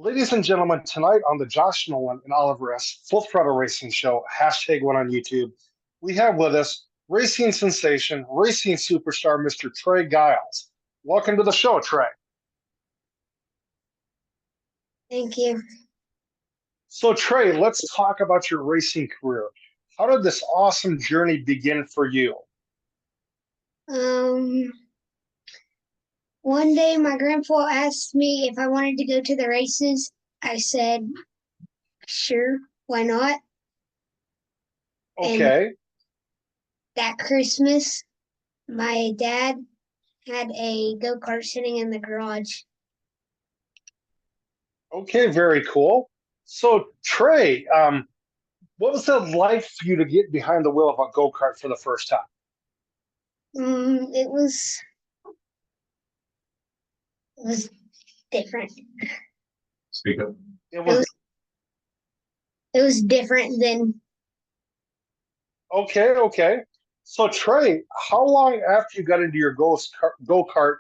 Ladies and gentlemen, tonight on the Josh Nolan and Oliver S. Full Throttle Racing Show, #1 on YouTube, we have with us racing sensation, racing superstar, Mr. Trey Giles. Welcome to the show, Trey. Thank you. So, Trey, let's talk about your racing career. How did this awesome journey begin for you? Um, One day my grandpa asked me if I wanted to go to the races. I said, sure, why not? And Okay, that Christmas, my dad had a go-kart sitting in the garage. okay, very cool. So, Trey, what was it like for you to get behind the wheel of a go-kart for the first time? It was different. Speak up. It It was was it was different than okay. So Trey, how long after you got into your go kart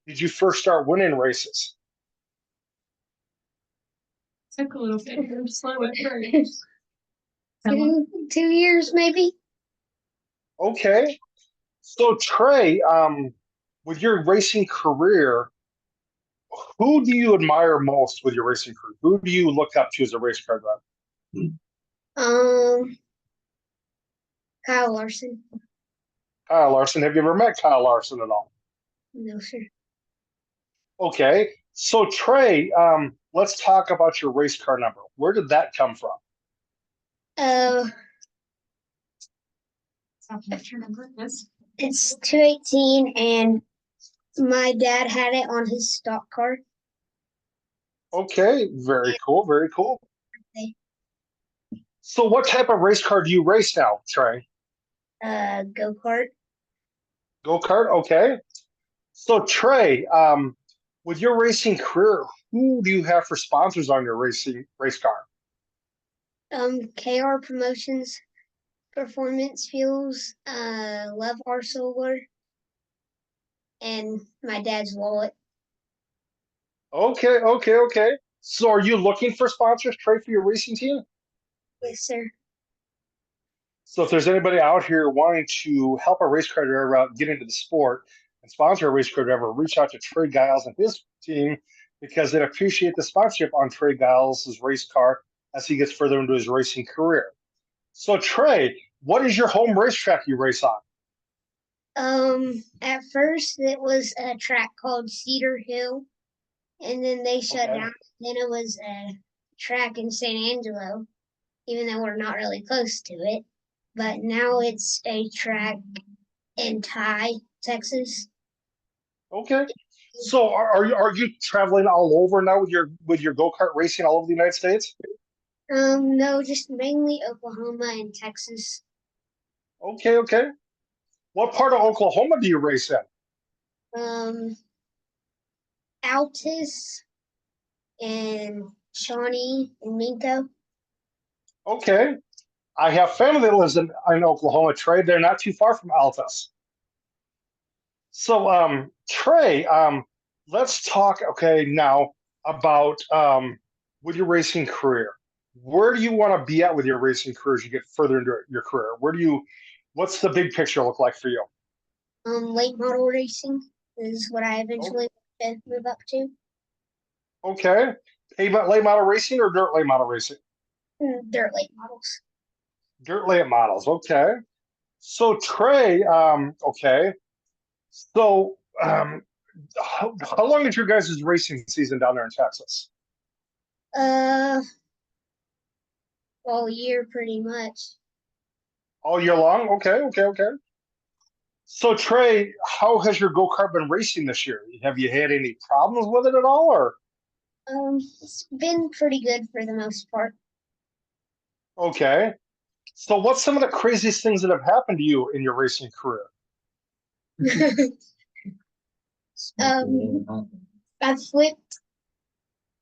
did you first start winning races? Took a little bit. I'm slow at first. 2 years maybe. Okay. So Trey, with your racing career, who do you admire most with your racing career? Who do you look up to as a race car driver? Um, Kyle Larson. Kyle Larson. Have you ever met Kyle Larson at all? No, sir. Okay. So Trey, let's talk about your race car number. Where did that come from? Uh, it's 218, and my dad had it on his stock car. Okay, very cool, very cool. Okay. So what type of race car do you race now, Trey? Go-kart. Go-kart, okay. So Trey, with your racing career, who do you have for sponsors on your racing race car? KR Promotions, Performance Fuels, Love Our Solar, and my dad's wallet. Okay. So are you looking for sponsors, Trey, for your racing team? Yes, sir. So if there's anybody out here wanting to help a race car driver out get into the sport and sponsor a race car driver, reach out to Trey Giles and his team because they'd appreciate the sponsorship on Trey Giles' race car as he gets further into his racing career. So Trey, what is your home racetrack you race on? At first it was a track called Cedar Hill, and then they shut Okay. down. Then it was a track in San Angelo, even though we're not really close to it. But now it's a track in Texas. Okay. So are you traveling all over now with your go-kart racing all over the United States? No, just mainly Oklahoma and Texas. Okay. What part of Oklahoma do you race in? Um, Altus and Shawnee and Minko. Okay. I have family that lives in Oklahoma, Trey. They're not too far from Altus. So, Trey, let's talk, okay, now about with your racing career. Where do you want to be at with your racing career as you get further into your career? What's the big picture look like for you? Late model racing is what I Oh, eventually want to move up to. okay. Pavement late model racing or dirt late model racing? Dirt late models. Dirt late models, okay. So, Trey, okay. So, how long is your guys' racing season down there in Texas? Uh, all year pretty much. All year long? Okay. So Trey, how has your go-kart been racing this year? Have you had any problems with it at all, or It's been pretty good for the most part. okay? So what's some of the craziest things that have happened to you in your racing career? I've flipped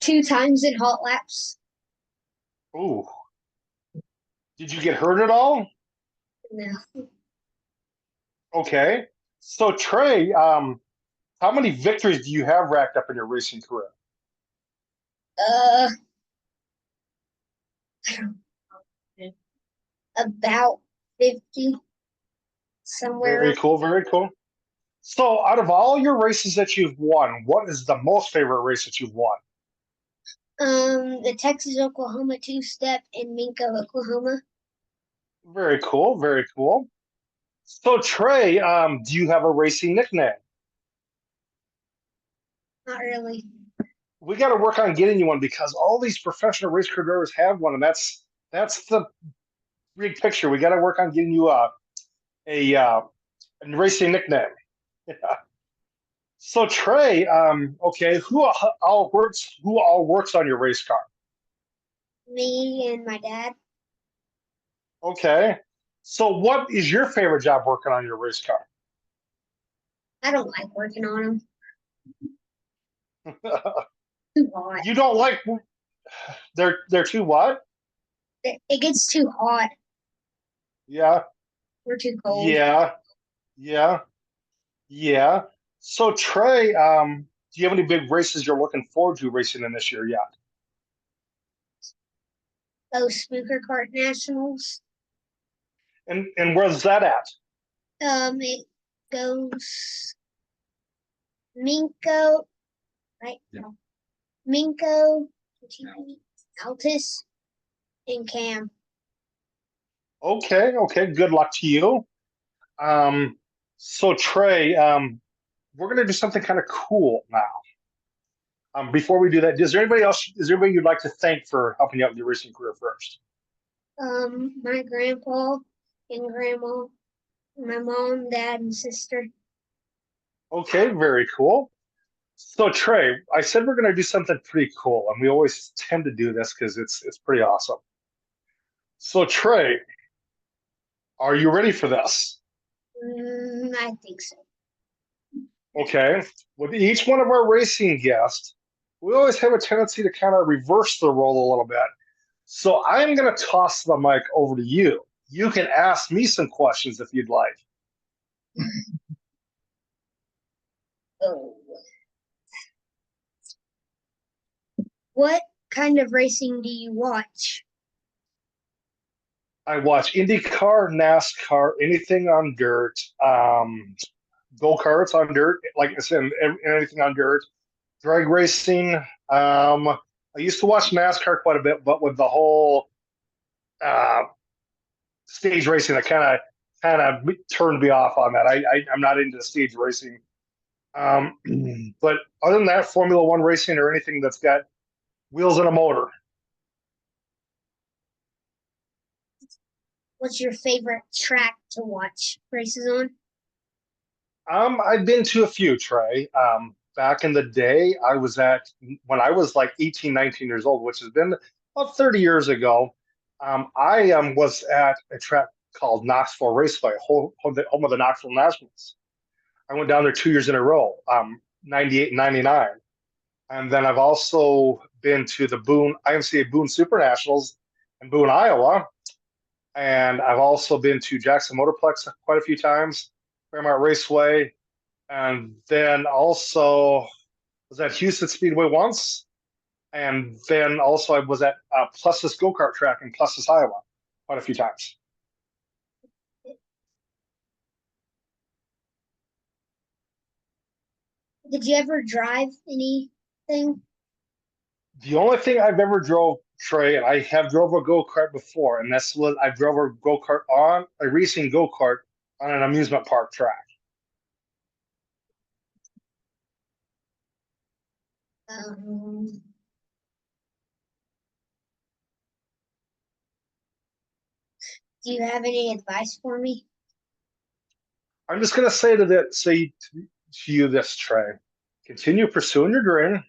2 times in hot laps. Ooh, did you get hurt at all? No. Okay. So Trey, how many victories do you have racked up in your racing career? Uh, about 50, somewhere Very around. cool. Very cool. So, out of all your races that you've won, what is the most favorite race that you've won? The Texas Oklahoma two step in Minko, Oklahoma. Very cool. Very cool. So, Trey, do you have a racing nickname? Not really. We got to work on getting you one because all these professional race car drivers have one, and that's the big picture. We got to work on getting you a racing nickname. Yeah. So Trey, okay, who all works on your race car? Me and my dad. Okay. So what is your favorite job working on your race car? I don't like working on them. Too hot. You don't like they're too what? It gets too hot. Yeah, We're too cold. yeah, yeah, yeah. So Trey, do you have any big races you're looking forward to racing in this year yet? Those Spooker Kart Nationals. And where's that at? It goes Minko, right? Yeah. No. Minko, Altus, and Cam. Okay, okay. Good luck to you. Um, so Trey, we're gonna do something kind of cool now. Before we do that, is there anybody you'd like to thank for helping you out with your racing career first? My grandpa and grandma, my mom, dad, and sister. Okay, very cool. So Trey, I said we're gonna do something pretty cool, and we always tend to do this because it's pretty awesome. So Trey, are you ready for this? I think so. Okay. With each one of our racing guests, we always have a tendency to kind of reverse the role a little bit. So I'm going to toss the mic over to you. You can ask me some questions if you'd like. Oh. What kind of racing do you watch? I watch IndyCar, NASCAR, anything on dirt, go karts on dirt, like I said, anything on dirt, drag racing. I used to watch NASCAR quite a bit, but with the whole uh, stage racing, that kind of turned me off on that. I'm not into stage racing. Um, but other than that, Formula One racing or anything that's got wheels and a motor. What's your favorite track to watch races on? I've been to a few, Trey. Back in the day, when I was like 18, 19 years old, which has been about 30 years ago. I was at a track called Knoxville Raceway, home of the Knoxville Nationals. I went down there 2 years in a row, 98 and 99. And then I've also been to the IMCA Boone Super Nationals in Boone, Iowa. And I've also been to Jackson Motorplex quite a few times, Fairmont Raceway, and then also was at Houston Speedway once, and then also I was at Plessis Go Kart Track in Plessis, Iowa, quite a few times. Did you ever drive anything? The only thing I've ever drove, Trey, and I have drove a go kart before, and that's what I drove a go kart on a racing go kart on an amusement park track. Um, do you have any advice for me? I'm just gonna say to you this, Trey. Continue pursuing your dream.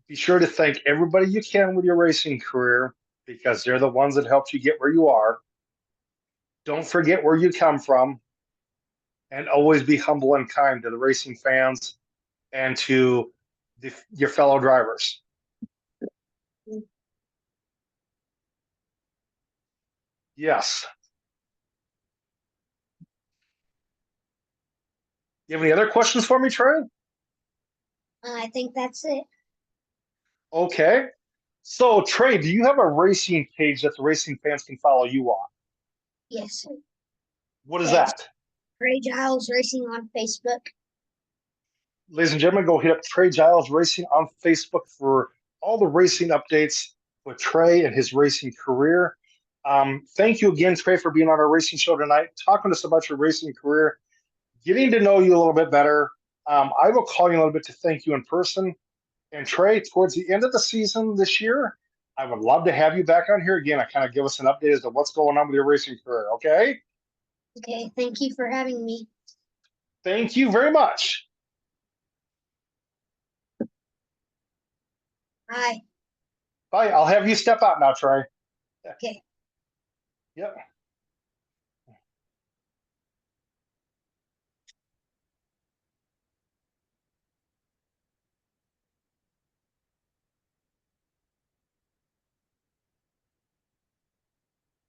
Be sure to thank everybody you can with your racing career because they're the ones that helped you get where you are. Don't forget where you come from and always be humble and kind to the racing fans and to your fellow drivers. Yes. You have any other questions for me, Trey? I think that's it. Okay. So, Trey, do you have a racing page that the racing fans can follow you on? Yes. What is Yes. that? Trey Giles Racing on Facebook. Ladies and gentlemen, go hit up Trey Giles Racing on Facebook for all the racing updates with Trey and his racing career. Thank you again, Trey, for being on our racing show tonight, talking to us about your racing career, getting to know you a little bit better. I will call you a little bit to thank you in person. And Trey, towards the end of the season this year, I would love to have you back on here again. I kind of give us an update as to what's going on with your racing career. Okay. Okay, thank you for having me. Thank you very much. Bye. Bye. I'll have you step out now, Trey. Okay. Yep.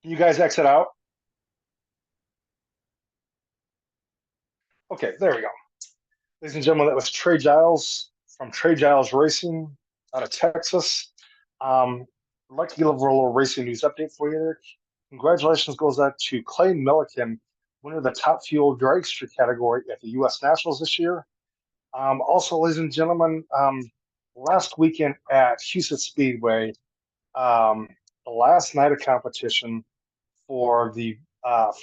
Can you guys exit out? Okay, there we go. Ladies and gentlemen, that was Trey Giles from Trey Giles Racing out of Texas. I'd like to give a little racing news update for you there. Congratulations goes out to Clay Milliken, winner of the Top Fuel Dragster category at the U.S. Nationals this year. Also, ladies and gentlemen, last weekend at Houston Speedway, the last night of competition for the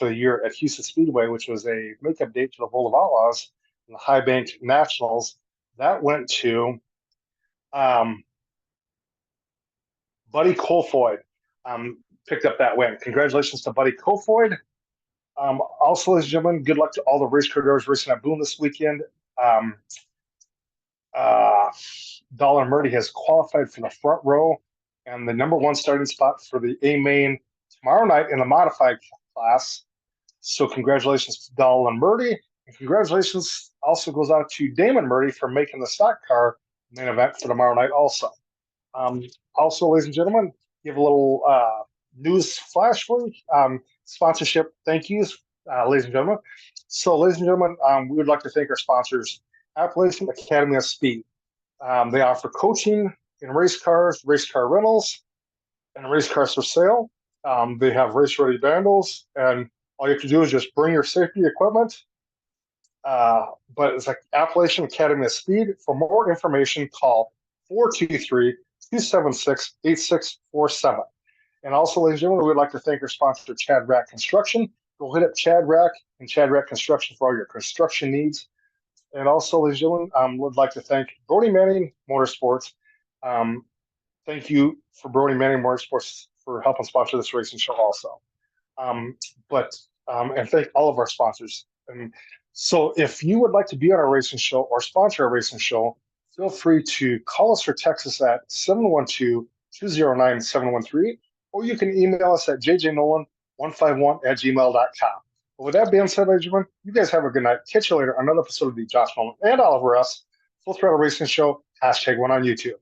year at Houston Speedway, which was a makeup date to the World of Outlaws and the High Bank Nationals, that went to um, Buddy Colfoyd. Picked up that win. Congratulations to Buddy Colfoyd. Also, ladies and gentlemen, good luck to all the race car drivers racing at Boone this weekend. Um, uh, Dollar Murdy has qualified for the front row and the number one starting spot for the A main tomorrow night in the modified class. So congratulations to Nolan Murdy, and congratulations also goes out to Damon Murdy for making the stock car main event for tomorrow night also. Also, ladies and gentlemen, give a little news flash for you. Sponsorship thank yous, ladies and gentlemen. So, ladies and gentlemen, we would like to thank our sponsors, Appalachian Academy of Speed. They offer coaching in race cars, race car rentals, and race cars for sale. They have race ready bundles, and all you have to do is just bring your safety equipment. But it's like Appalachian Academy of Speed. For more information, call 423-276-8647. And also, ladies and gentlemen, we'd like to thank our sponsor, Chad Rack Construction. Go hit up Chad Rack and Chad Rack Construction for all your construction needs. And also, ladies and gentlemen, would like to thank Brody Manning Motorsports. Thank you for Brody Manning Motorsports for helping sponsor this racing show also. And thank all of our sponsors. And so if you would like to be on our racing show or sponsor a racing show, feel free to call us or text us at 712-209-7138, or you can email us at jjnolan151@gmail.com. But with that being said, ladies and gentlemen, you guys have a good night. Catch you later on another episode of the Josh Nolan and Oliver S. Full Throttle Racing Show, #1 on YouTube.